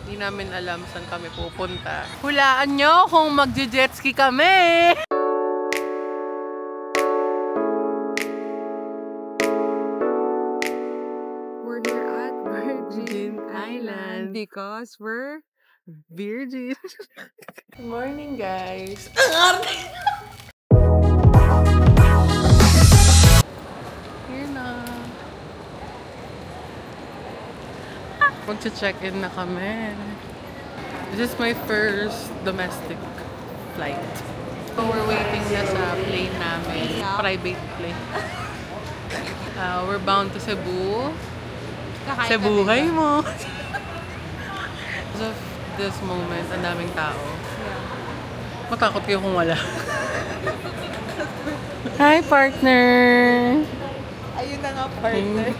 Hindi namin alam saan kami pupunta. Hulaan nyo kung magje-jetski kami! We're here at Virgin Island because we're virgin. Good morning, guys! Here na. Mag-check-in na kami. This is my first domestic flight. So we're waiting na sa plane namin. Private plane. We're bound to Cebu. Sa buhay mo. As of this moment, ang daming tao. Matakot kayo kung wala. Hi, partner! Ayun na nga, partner.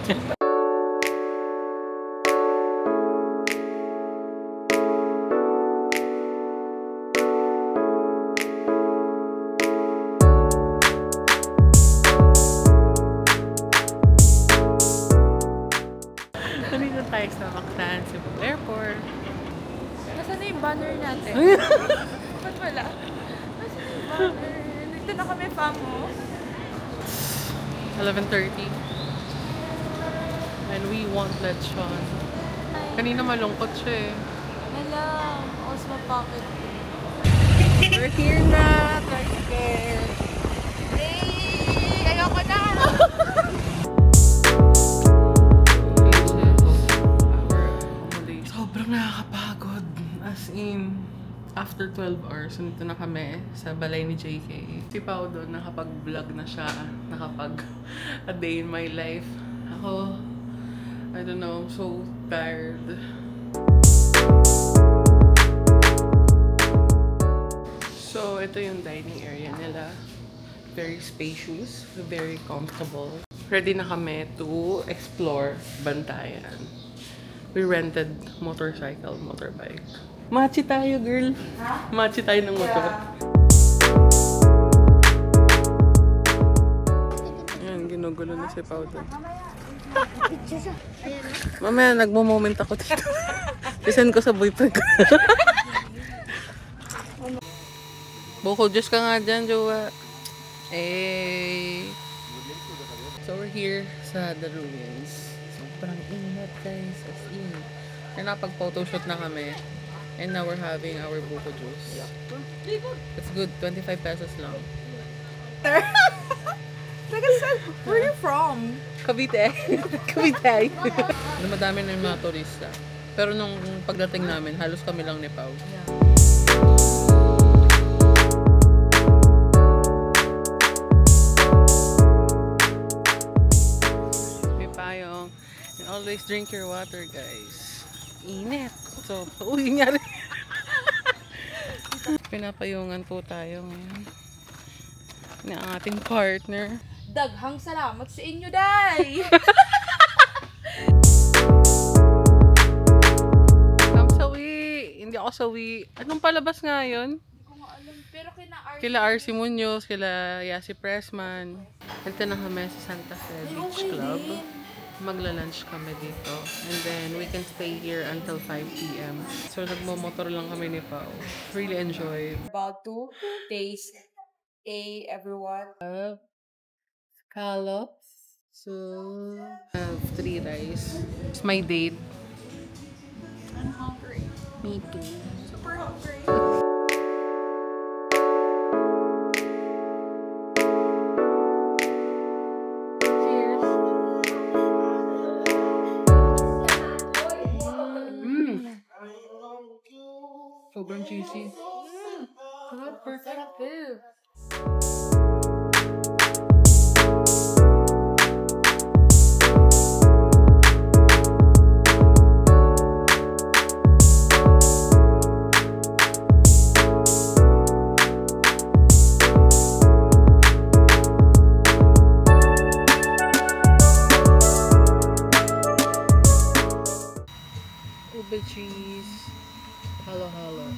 Nandito tayo sa Mactan, Cebu Airport. Nasaan na yung banner natin? Ba't wala? Nasaan na yung banner? Nagto na kami, famo. 11:30. And we want lechon. Kanina malungkot siya eh. Hello. Also, my pocket. We're here na! Tricycle! Hey! Ayoko na! Sobrang nakakapagod. As in, after 12 hours, nandito na kami sa balay ni JK. Si Pao doon, nakapag-vlog na siya. A day in my life. Ako, I don't know, I'm so tired. So, ito yung dining area nila. Very spacious, very comfortable. Ready na kami to explore Bantayan. We rented motorbike. Machi tayo, girl. Machi tayo ng motor. Ayan, ginugulo na si Pao doon. Mamaya, nagmo-moment ako dito. Isend ko sa boyfriend ko. Bukol Diyos ka nga dyan, jowa. So we're here sa The Ruins. Sobrang ingat, guys. As in. Kaya napag-photoshoot na kami. And now we're having our buko juice. It's good. 25 pesos lang. Where are you from? Cavite. Cavite. Dumadami na yung mga turista. Pero nung pagdating namin, halos kami lang ni Pao. May payong. And always drink your water, guys. Init. So, uy, nangyari. Pinapayungan po tayo ngayon ng ating partner. Daghang salamat sa inyo, day! I'm sawi. Hindi ako sawi. Anong palabas nga yun? Hindi ko nga alam. Pero Kila RC Munoz, kila Yasi Pressman. Ito na kami sa Santa Fe Beach Club. Magla-lunch kami dito. And then, we can stay here until 5 p.m. So, nagmamotor lang kami ni Pao. Really enjoy. About to taste everyone. Scallops. So, I have 3 rice. It's my date. I'm hungry. Me too. Super hungry. Sobrang cheesy. Perfect food. Ube cheese. Halo halo.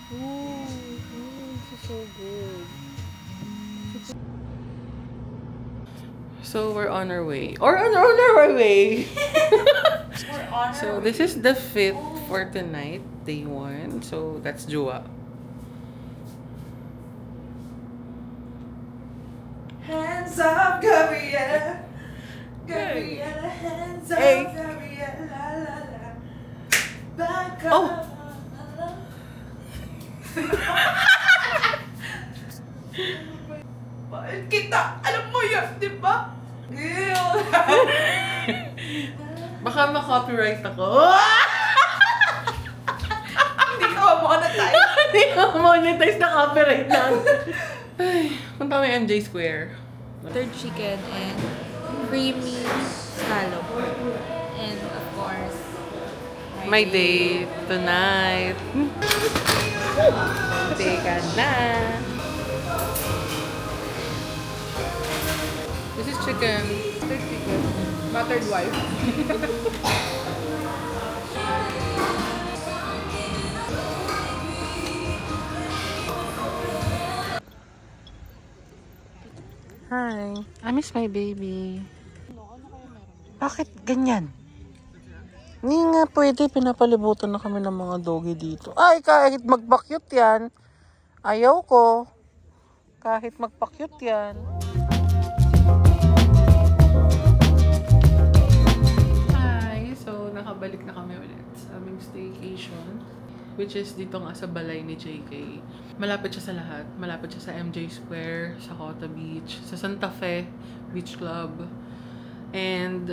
Ooh, this is so good. So we're on our way. Or on our way. We're on So this is the 5th for tonight, day 1. So, that's Jua. Hands up, Gabriella. Gabriella, hands up, Hey. Gabriella, la la la. Back up. Oh. Bakit kita? Alam mo yun, di ba? Baka ma-copyright ako. Hindi ka monetize. Hindi ko monetize na copyright lang. Ay, punta kami MJ Square. Third chicken and creamy scallop. And of course, My date tonight. Teka na. This is chicken. third chicken. Buttered wife. Hi. I miss my baby. Bakit ganyan? Hindi nga pwede. Pinapalibutan na kami ng mga doggy dito. Ay, kahit magpakyut yan. Ayaw ko. Kahit magpakyut yan. Hi. So, nakabalik na kami ulit sa aming staycation. Which is dito nga sa balay ni JK. Malapit siya sa lahat. Malapit siya sa MJ Square, sa Cota Beach, sa Santa Fe Beach Club. And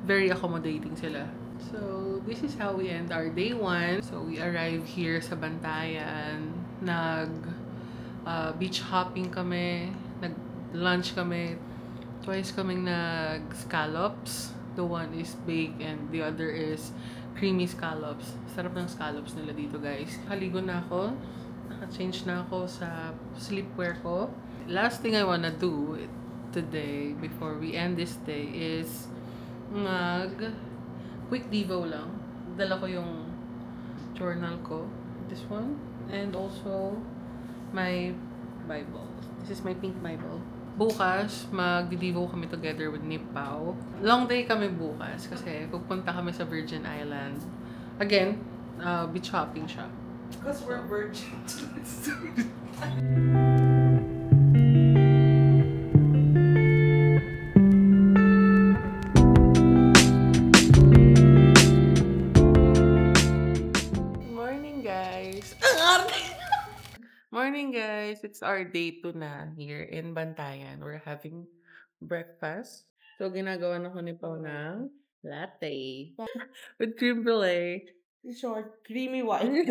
very accommodating sila. So, this is how we end our day 1. So, we arrive here sa Bantayan. Beach hopping kami. Nag-lunch kami. Twice kaming nag-scallops. The one is baked and the other is creamy scallops. Sarap ng scallops nila dito, guys. Haligo na ako. Naka-change na ako sa sleepwear ko. Last thing I wanna do today, before we end this day, is quick devo lang. Dala ko yung journal ko. This one. And also, my Bible. This is my pink Bible. Bukas, magdi-devo kami together with Nipao. Long day kami bukas kasi pupunta kami sa Virgin Island. Again, beach hopping siya. Because we're virgins. Morning, guys! Morning, guys! It's our day 2 na here in Bantayan. We're having breakfast. So, ginagawa na ko ni Pao ng latte with cream brulee. Short, creamy white.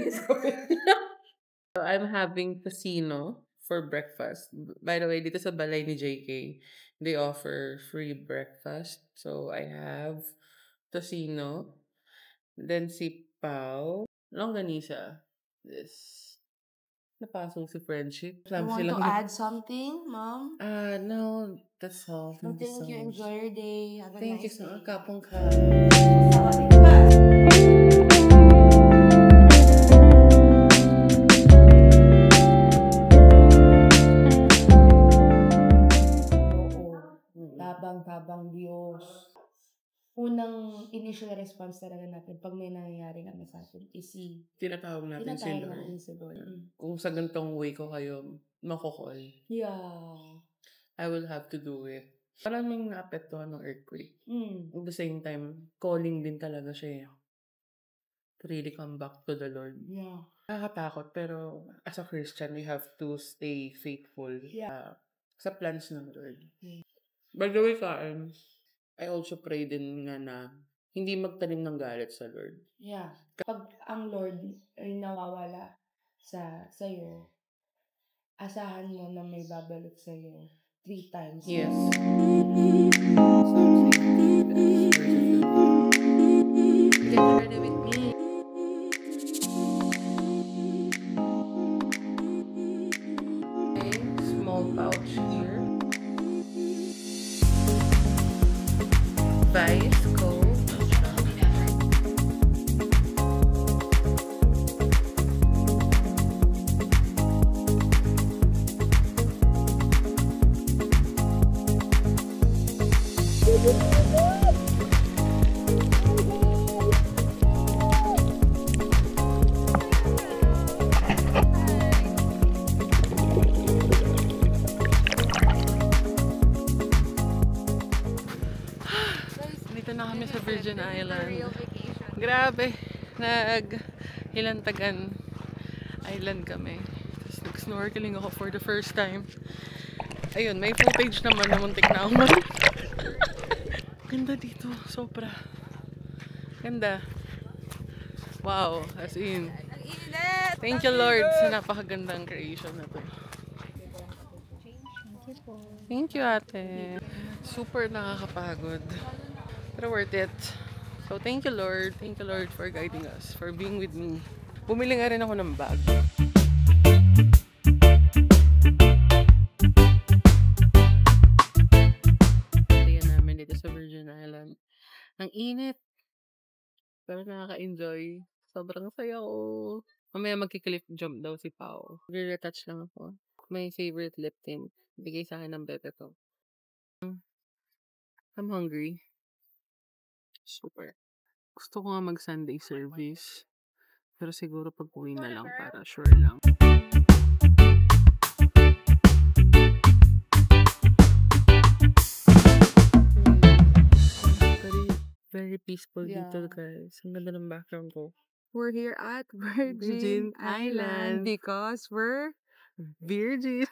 So, I'm having tocino for breakfast. By the way, dito sa balay ni JK, they offer free breakfast. So, I have tocino, then si Pao, longganisa, this. Napasok si Friendship. You want to add something, Mom? No, that's all. So thank you. Enjoy your day. Have a Thank you nice so day. much. Kapong ka. Oo. Tabang-tabang Diyos. Unang initial response talaga natin pag may nangyayari naman sa atin is Tinatawag natin si tinatawag Lord. natin si Lord. Kung sa gantong way ko kayo makukol, Yeah. I will have to do it. Maraming naapektuhan ng earthquake. Mm. At the same time, calling din talaga siya to really come back to the Lord. Yeah. Nakakatakot, pero as a Christian, we have to stay faithful sa plans ng Lord. By the way, Kaan, I also pray din nga na hindi magtanim ng galit sa Lord. Yeah. Pag ang Lord ay nawawala sa'yo, asahan mo na may babalot sa'yo 3 times. Yes. Get ready with me. Okay, small pouch here. Vice Coke. Virgin Island. Real vacation. Grabe. Hilantagan Island kami. Tapos nag-snorkeling ako for the first time. Ayun, may footage naman na muntik na ako. Ganda dito. Sobra. Ganda. Wow. As in. Ang init! Thank you Lord sa napakagandang creation na to. Thank you ate. Super nakakapagod. Pero worth it. So thank you Lord. Thank you Lord for guiding us. For being with me. Bumili nga rin ako ng bag. Ayan namin dito sa Virgin Island. Ang init. Pero nakaka-enjoy. Sobrang saya ko. Mamaya magki-cliff jump daw si Pao. Retouch lang ako. My favorite lip tint. Bigay sa akin ng bete to. I'm hungry. Super. Gusto ko nga mag-Sunday service. Pero siguro pag uwi na lang para sure lang. Very peaceful dito guys. Ang ganda ng background ko. We're here at Virgin Island because we're Virgin.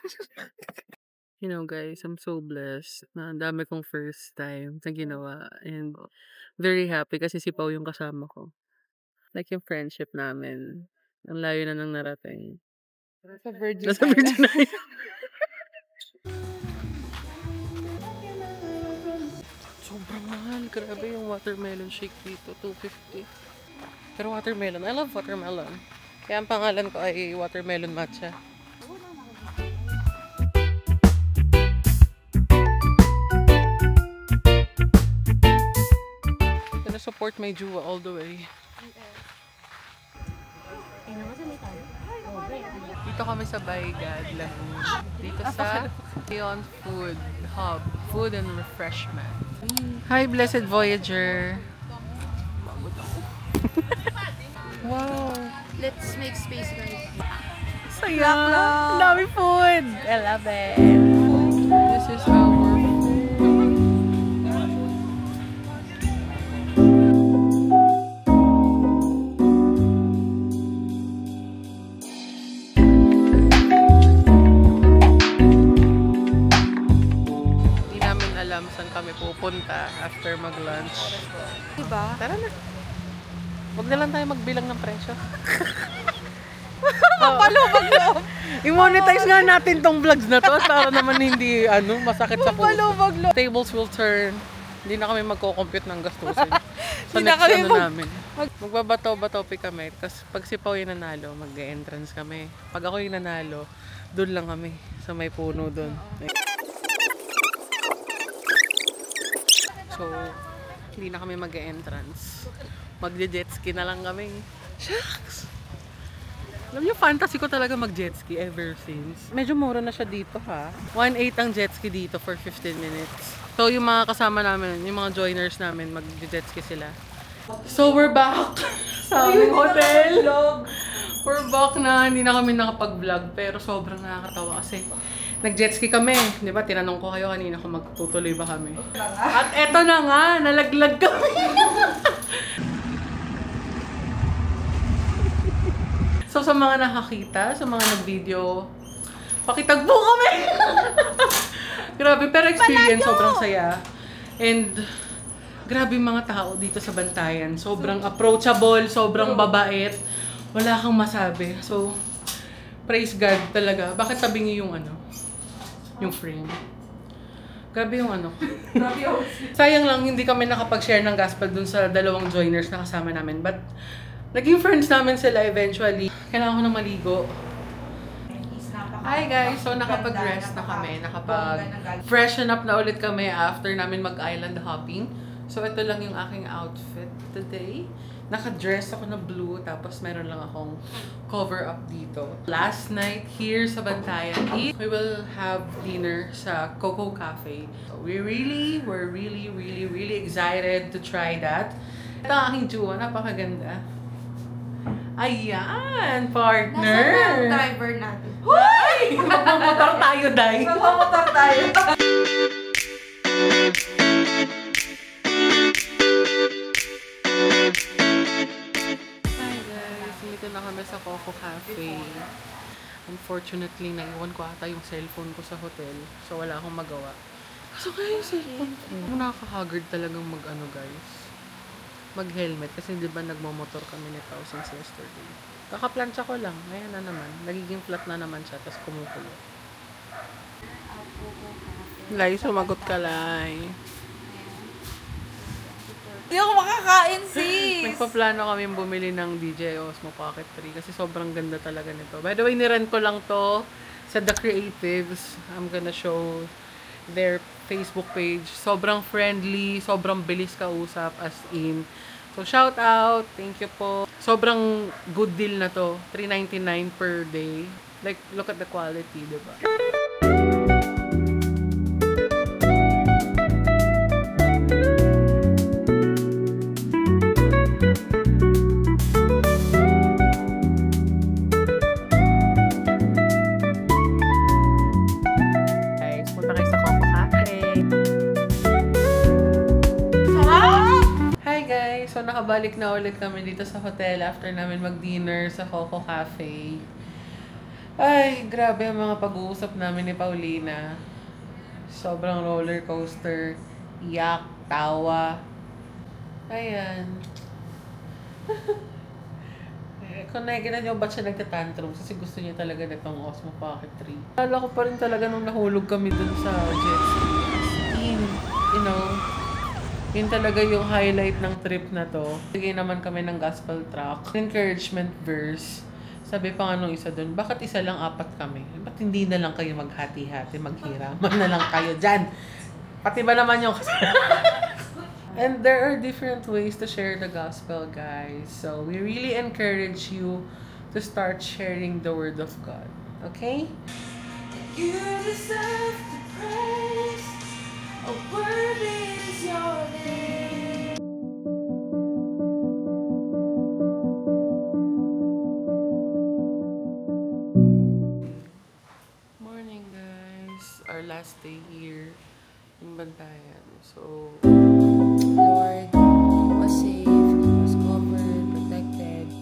You know guys, I'm so blessed na ang dami kong first time na ginawa and very happy kasi si Pao yung kasama ko. Like yung friendship namin. Ang layo na nang narating. sa Virgin Nasa Virgin Island. Sobrang mahal. Grabe yung watermelon shake dito. $2.50. Pero watermelon. I love watermelon. Kaya ang pangalan ko ay watermelon matcha. Gonna support my Jua all the way. Dito kami sa Baygad, Laguna. Dito sa Beyond Food Hub. Food and Refreshment. Hi, Blessed Voyager! Wow! Let's make space, guys. Saya! Dami food! I love it! This is our food. Hindi namin alam saan kami pupunta after mag-lunch. Diba? Tara na! Huwag na lang tayo magbilang ng presyo. Palubag loob! I-monetize nga natin tong vlogs na to para naman hindi masakit sa puso. Palubag loob! Tables will turn. Hindi na kami magko-compute ng gastusin. Sa Hindi na next kami namin. Magbabato-bato kami. Tapos pag si Pao yung nanalo, mag-entrance kami. Pag ako yung nanalo, doon lang kami. Sa may puno doon. So, hindi na kami mag-entrance. Mag-jetski na lang kami. Shucks! Alam niyo, fantasy ko talaga mag-jetski ever since. Medyo mura na siya dito ha. 1.8 ang jetski dito for 15 minutes. So, yung mga kasama namin, yung mga joiners namin, mag-jetski sila. So, we're back sa aming hotel. We're back na. Hindi na kami nakapag-vlog, pero sobrang nakakatawa kasi nag-jetski kami. Di ba? Tinanong ko kayo kanina kung magtutuloy ba kami. At eto na nga, nalaglag kami. So, sa mga nakakita, sa mga nag-video, pakitagpo kami! Grabe, pero experience, sobrang saya. And, grabe mga tao dito sa Bantayan. Sobrang approachable, sobrang babait. Wala kang masabi. So, praise God talaga. Bakit sabi niyo yung yung frame? Grabe yung sayang lang, hindi kami nakapag-share ng gospel dun sa dalawang joiners na kasama namin. But, naging friends namin sila eventually. Kailangan ko na maligo. Hi guys! So nakapag-rest na kami. Nakapag-freshen up na ulit kami after namin mag-island hopping. So ito lang yung aking outfit today. Naka-dress ako na blue. Tapos meron lang akong cover up dito. Last night here sa Bantayan, we will have dinner sa Coco Cafe. So we're really excited to try that. Ito ang aking Jua. Napakaganda. Ayan, partner! Nasaan ang driver natin? Hoy! Magmamotor tayo, Day! Magmamotor tayo! Dito na kami sa Coco Cafe. Unfortunately, naiwan ko ata yung cellphone ko sa hotel. So, wala akong magawa. So, kaya yung cellphone ko. Nakaka-haggard talagang mag-ano, guys. Mag-helmet. Kasi di ba nagmamotor kami ni Pao since yesterday. Kakaplansya ko lang. Ayan na naman. Nagiging flat na naman siya. Tapos kumukulo. Lai, sumagot ka, Lai. Hindi ako makakain, sis! Nagpaplano kami bumili ng DJI Osmo Pocket 3 kasi sobrang ganda talaga nito. By the way, nirent ko lang to sa The Creatives. I'm gonna show their Facebook page. Sobrang friendly, sobrang bilis kausap, as in. So, shout out! Thank you po. Sobrang good deal na to. $399 per day. Like, look at the quality, diba? So, nakabalik na ulit kami dito sa hotel after namin mag-dinner sa Coco Cafe. Ay, grabe ang mga pag-uusap namin ni Paulina. Sobrang roller coaster. Iyak, tawa. Ayan. Kung nakikita niyo ba't siya nagtatantrum kasi gusto niya talaga nitong Osmo Pocket 3. Alala ko pa rin talaga nung nahulog kami dun sa jet ski. You know, yun talaga yung highlight ng trip na to. Bigay naman kami ng gospel track. Encouragement verse. Sabi pa nga nung isa dun, bakit isa lang, apat kami? Ba't hindi na lang kayo maghati-hati, maghiraman na lang kayo dyan? Pati ba naman yung And there are different ways to share the gospel, guys. So, we really encourage you to start sharing the word of God. Okay? You deserve the praise. A worthy is your name. Morning, guys. Our last day here in Bantayan. So, Lord was safe, was covered, protected.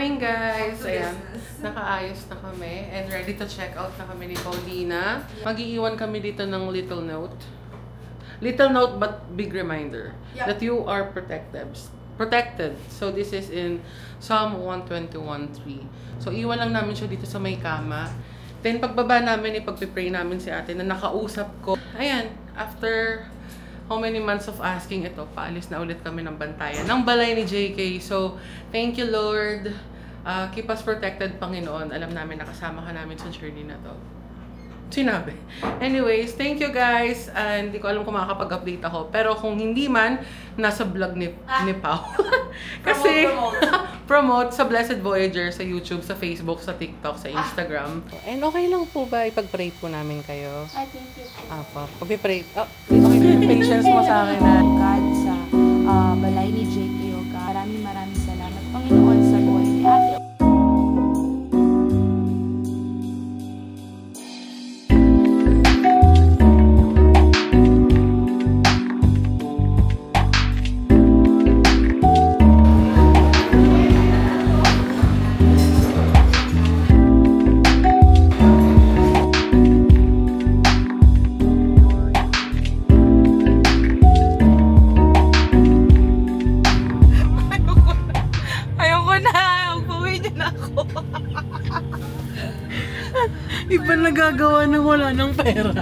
morning, guys. Ayan, nakaayos na kami and ready to check out na kami ni Paulina. Mag-iiwan kami dito ng little note. Little note but big reminder that you are protected. So this is in Psalm 121:3. So iwan lang namin siya dito sa may kama. Then pagbaba namin, ipagpipray namin si ate na nakausap ko. Ayan, after how many months of asking, ito, paalis na ulit kami ng Bantayan, ng balay ni JK. So, thank you, Lord. Keep us protected, Panginoon. Alam namin, nakasama ka namin sa journey na to. Sinabi. Anyways, thank you, guys. Hindi ko alam kung makakapag-update ako. Pero kung hindi man, nasa vlog ni Pao. Kasi, promote sa Blessed Voyager, sa YouTube, sa Facebook, sa TikTok, sa Instagram. And okay lang po ba ipag-pray po namin kayo? I think you Apa. Pag-pray. Okay, patience mo sa akin na. God sa balay ni JK, O God. Maraming salamat, Panginoon, sa buhay ni Ate. Iba nagagawa nang wala ng pera.